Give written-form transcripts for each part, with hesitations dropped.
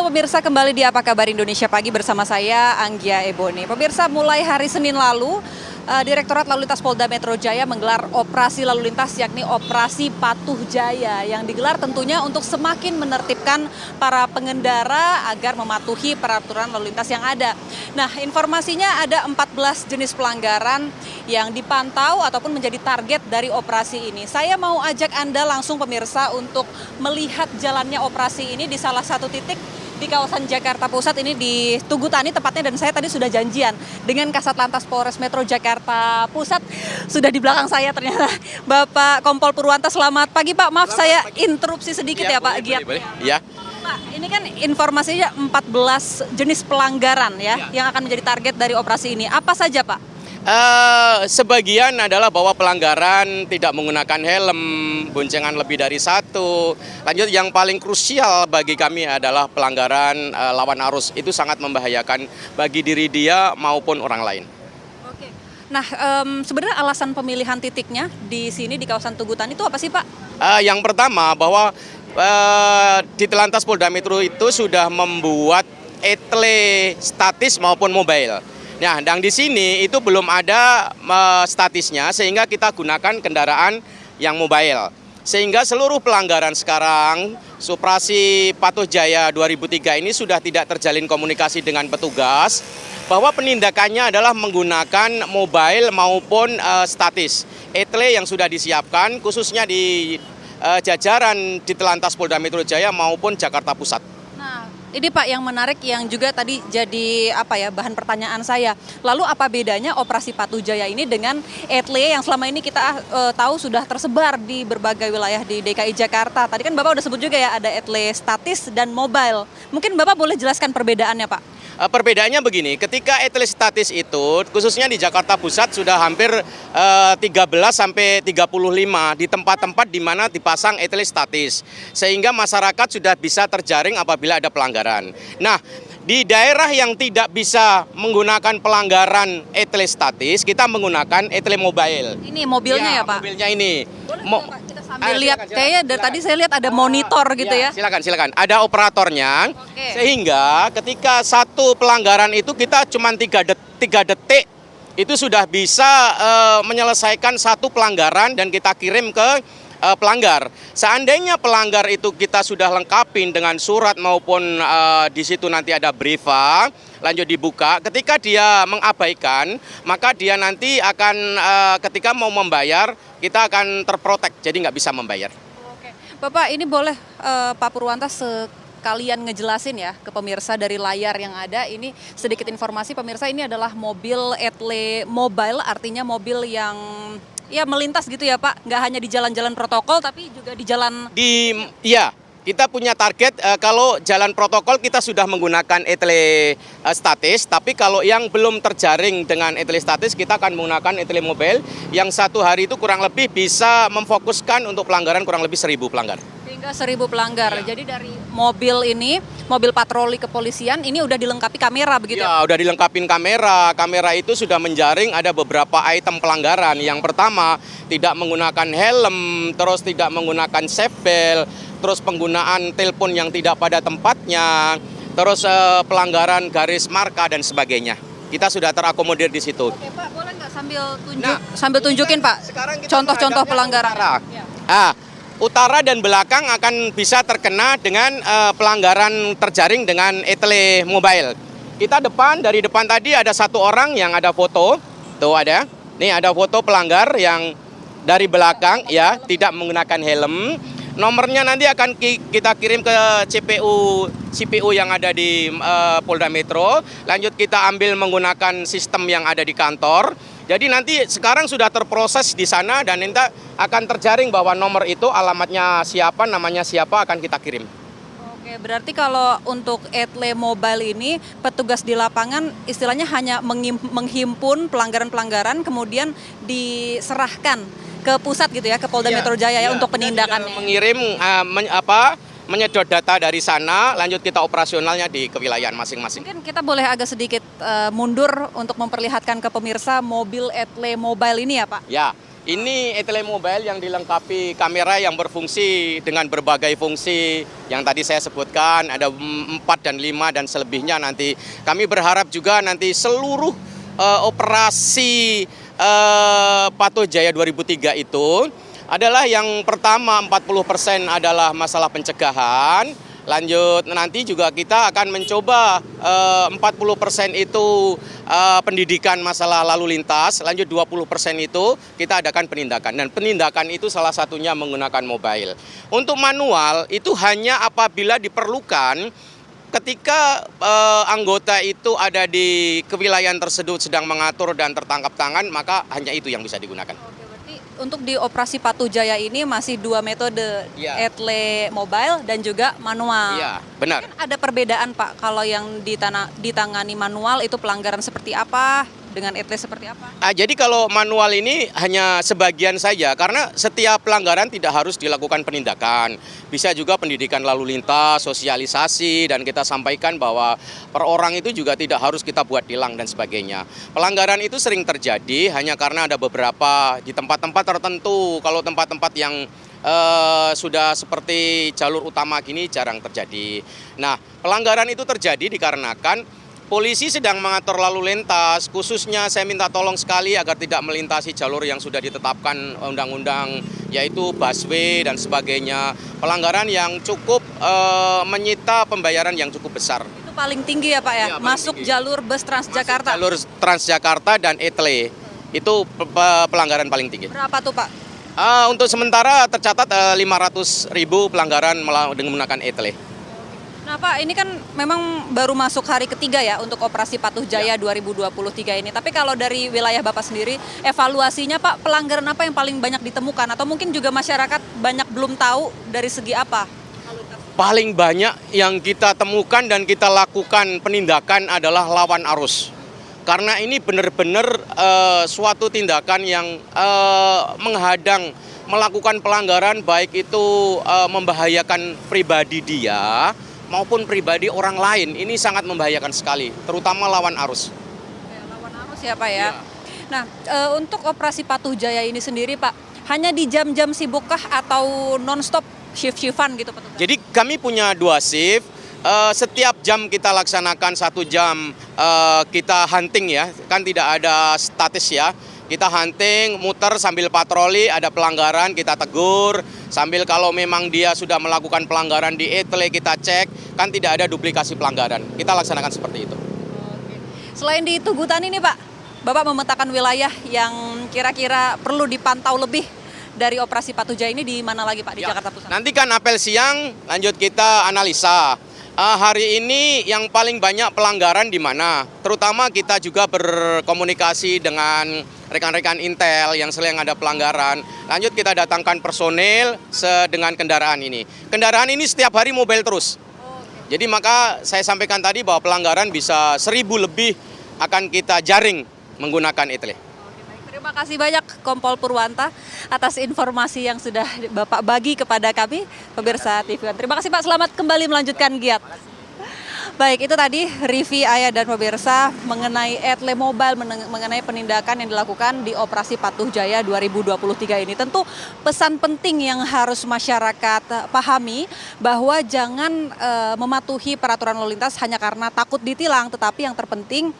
Halo pemirsa, kembali di Apa Kabar Indonesia Pagi bersama saya Anggia Eboni. Pemirsa, mulai hari Senin lalu, Direktorat Lalu Lintas Polda Metro Jaya menggelar operasi lalu lintas yakni Operasi Patuh Jaya yang digelar tentunya untuk semakin menertibkan para pengendara agar mematuhi peraturan lalu lintas yang ada. Nah, informasinya ada 14 jenis pelanggaran yang dipantau ataupun menjadi target dari operasi ini. Saya mau ajak Anda langsung pemirsa untuk melihat jalannya operasi ini di salah satu titik di kawasan Jakarta Pusat, ini di Tugu Tani tepatnya, dan saya tadi sudah janjian dengan Kasat Lantas Polres Metro Jakarta Pusat. Sudah di belakang saya ternyata Bapak Kompol Purwanta. Selamat pagi Pak, maaf saya interupsi sedikit ya Pak Giat. Ya. Pak, ini kan informasinya 14 jenis pelanggaran ya yang akan menjadi target dari operasi ini. Apa saja Pak? Sebagian adalah bahwa pelanggaran tidak menggunakan helm, boncengan lebih dari satu. Lanjut, yang paling krusial bagi kami adalah pelanggaran lawan arus. Itu sangat membahayakan bagi diri dia maupun orang lain. Oke. Nah, sebenarnya alasan pemilihan titiknya di sini di kawasan Tugu Tani itu apa sih Pak? Yang pertama bahwa di Telantas Polda Metro itu sudah membuat etle statis maupun mobile. Nah, dan di sini itu belum ada statisnya, sehingga kita gunakan kendaraan yang mobile. Sehingga seluruh pelanggaran sekarang, Operasi Patuh Jaya 2003 ini sudah tidak terjalin komunikasi dengan petugas, bahwa penindakannya adalah menggunakan mobile maupun statis. Etle yang sudah disiapkan khususnya di jajaran di Telantas Polda Metro Jaya maupun Jakarta Pusat. Ini Pak yang menarik yang juga tadi jadi bahan pertanyaan saya. Lalu apa bedanya Operasi Patuh Jaya ini dengan etle yang selama ini kita tahu sudah tersebar di berbagai wilayah di DKI Jakarta. Tadi kan Bapak udah sebut juga ya ada etle statis dan mobile. Mungkin Bapak boleh jelaskan perbedaannya Pak? Perbedaannya begini, ketika etle statis itu khususnya di Jakarta Pusat sudah hampir 13 sampai 35 di tempat-tempat di mana dipasang etle statis, sehingga masyarakat sudah bisa terjaring apabila ada pelanggaran. Nah, di daerah yang tidak bisa menggunakan pelanggaran etle statis, kita menggunakan etle mobile. Ini mobilnya ya Pak? Mobilnya ini. Boleh kita sambil lihat, kayaknya dari tadi saya lihat ada monitor gitu ya. Silakan. Ada operatornya. Oke. Sehingga ketika satu pelanggaran itu kita cuma 3 detik itu sudah bisa menyelesaikan satu pelanggaran dan kita kirim ke pelanggar. Seandainya pelanggar itu kita sudah lengkapin dengan surat maupun di situ nanti ada brifa, lanjut dibuka. Ketika dia mengabaikan, maka dia nanti akan ketika mau membayar, kita akan terprotek, jadi nggak bisa membayar. Oke, Bapak ini boleh Pak Purwanta sekalian ngejelasin ya ke pemirsa dari layar yang ada. Ini sedikit informasi pemirsa, ini adalah mobil etle mobile, artinya mobil yang melintas gitu ya Pak, nggak hanya di jalan-jalan protokol tapi juga di jalan... Kita punya target kalau jalan protokol kita sudah menggunakan etle statis, tapi kalau yang belum terjaring dengan etle statis kita akan menggunakan etle mobile yang satu hari itu kurang lebih bisa memfokuskan untuk pelanggaran kurang lebih 1.000 pelanggar. Hingga 1.000 pelanggar. Jadi dari mobil ini, mobil patroli kepolisian ini udah dilengkapi kamera begitu ya? Udah dilengkapin kamera. Kamera itu sudah menjaring ada beberapa item pelanggaran. Yang pertama, tidak menggunakan helm, terus tidak menggunakan seatbelt, terus penggunaan telepon yang tidak pada tempatnya, terus pelanggaran garis marka dan sebagainya. Kita sudah terakomodir di situ. Oke Pak, boleh nggak sambil tunjukin Pak contoh-contoh pelanggaran? Utara dan belakang akan bisa terkena dengan pelanggaran terjaring dengan etle mobile. Kita dari depan tadi ada satu orang yang ada foto, tuh ada. Nih ada foto pelanggar yang dari belakang tidak menggunakan helm. Nomornya nanti akan kita kirim ke CPU yang ada di Polda Metro. Lanjut kita ambil menggunakan sistem yang ada di kantor. Jadi nanti sekarang sudah terproses di sana dan nanti akan terjaring bahwa nomor itu alamatnya siapa, namanya siapa akan kita kirim. Oke, berarti kalau untuk etle mobile ini petugas di lapangan istilahnya hanya menghimpun pelanggaran-pelanggaran kemudian diserahkan ke pusat gitu ya, ke Polda Metro Jaya untuk penindakannya. Mengirim menyedot data dari sana, lanjut kita operasionalnya di kewilayahan masing-masing. Mungkin kita boleh agak sedikit mundur untuk memperlihatkan ke pemirsa mobil etle mobile ini ya Pak? Ya, Ini etle mobile yang dilengkapi kamera yang berfungsi dengan berbagai fungsi yang tadi saya sebutkan, ada 4 dan 5 dan selebihnya nanti. Kami berharap juga nanti seluruh operasi Patuh Jaya 2003 itu adalah yang pertama 40% adalah masalah pencegahan. Lanjut nanti juga kita akan mencoba 40% itu pendidikan masalah lalu lintas, lanjut 20% itu kita adakan penindakan. Dan penindakan itu salah satunya menggunakan mobile. Untuk manual itu hanya apabila diperlukan ketika anggota itu ada di kewilayahan tersebut sedang mengatur dan tertangkap tangan, maka hanya itu yang bisa digunakan. Untuk di operasi Patuh Jaya ini masih 2 metode, Ya. etle mobile dan juga manual. Iya, benar. Kan ada perbedaan Pak, kalau yang ditangani manual itu pelanggaran seperti apa, dengan etle seperti apa? Jadi kalau manual ini hanya sebagian saja, karena setiap pelanggaran tidak harus dilakukan penindakan. Bisa juga pendidikan lalu lintas, sosialisasi, dan kita sampaikan bahwa per orang itu juga tidak harus kita buat tilang dan sebagainya. Pelanggaran itu sering terjadi hanya karena ada beberapa di tempat-tempat tertentu. Kalau tempat-tempat yang sudah seperti jalur utama gini jarang terjadi. Nah, pelanggaran itu terjadi dikarenakan polisi sedang mengatur lalu lintas, khususnya saya minta tolong sekali agar tidak melintasi jalur yang sudah ditetapkan undang-undang, yaitu busway dan sebagainya. Pelanggaran yang cukup menyita pembayaran yang cukup besar. Itu paling tinggi ya Pak ya, Iya, paling masuk tinggi. jalur bus Transjakarta. Jalur Transjakarta dan etle, itu pelanggaran paling tinggi. Berapa tuh Pak? Untuk sementara tercatat 500.000 pelanggaran menggunakan etle. Nah Pak, ini kan memang baru masuk hari ketiga ya untuk operasi Patuh Jaya 2023 ini. Tapi kalau dari wilayah Bapak sendiri, evaluasinya Pak, pelanggaran apa yang paling banyak ditemukan? Atau mungkin juga masyarakat banyak belum tahu dari segi apa? Paling banyak yang kita temukan dan kita lakukan penindakan adalah lawan arus. Karena ini benar-benar suatu tindakan yang menghadang melakukan pelanggaran, baik itu membahayakan pribadi dia maupun pribadi orang lain. Ini sangat membahayakan sekali, terutama lawan arus. Lawan arus ya Pak ya. Iya. Nah, untuk operasi Patuh Jaya ini sendiri Pak, hanya di jam-jam sibukkah atau non-stop shift-shiftan gitu petugas? Jadi kami punya 2 shift. Setiap jam kita laksanakan 1 jam kita hunting ya, kan tidak ada statis ya. Kita hunting, muter sambil patroli, ada pelanggaran kita tegur, sambil kalau memang dia sudah melakukan pelanggaran di etle kita cek, kan tidak ada duplikasi pelanggaran. Kita laksanakan seperti itu. Selain di Tugu Tani nih Pak, Bapak memetakan wilayah yang kira-kira perlu dipantau lebih dari operasi Patuh Jaya ini di mana lagi Pak, di Ya, Jakarta Pusat? nanti kan apel siang, lanjut kita analisa. Hari ini yang paling banyak pelanggaran di mana? Terutama kita juga berkomunikasi dengan rekan-rekan Intel yang sering ada pelanggaran. Lanjut kita datangkan personil dengan kendaraan ini. Kendaraan ini setiap hari mobile terus. Jadi maka saya sampaikan tadi bahwa pelanggaran bisa 1.000 lebih akan kita jaring menggunakan etle. Terima kasih banyak Kompol Purwanta atas informasi yang sudah Bapak bagi kepada kami, pemirsa TV One. Terima kasih Pak, selamat kembali melanjutkan giat. Baik, itu tadi Rivi, Ayah, dan pemirsa mengenai etle mobile, mengenai penindakan yang dilakukan di operasi Patuh Jaya 2023 ini. Tentu pesan penting yang harus masyarakat pahami bahwa jangan mematuhi peraturan lalu lintas hanya karena takut ditilang, tetapi yang terpenting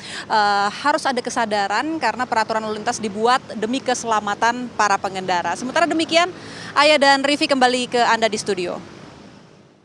harus ada kesadaran karena peraturan lalu lintas dibuat demi keselamatan para pengendara. Sementara demikian, Ayah dan Rivi kembali ke Anda di studio.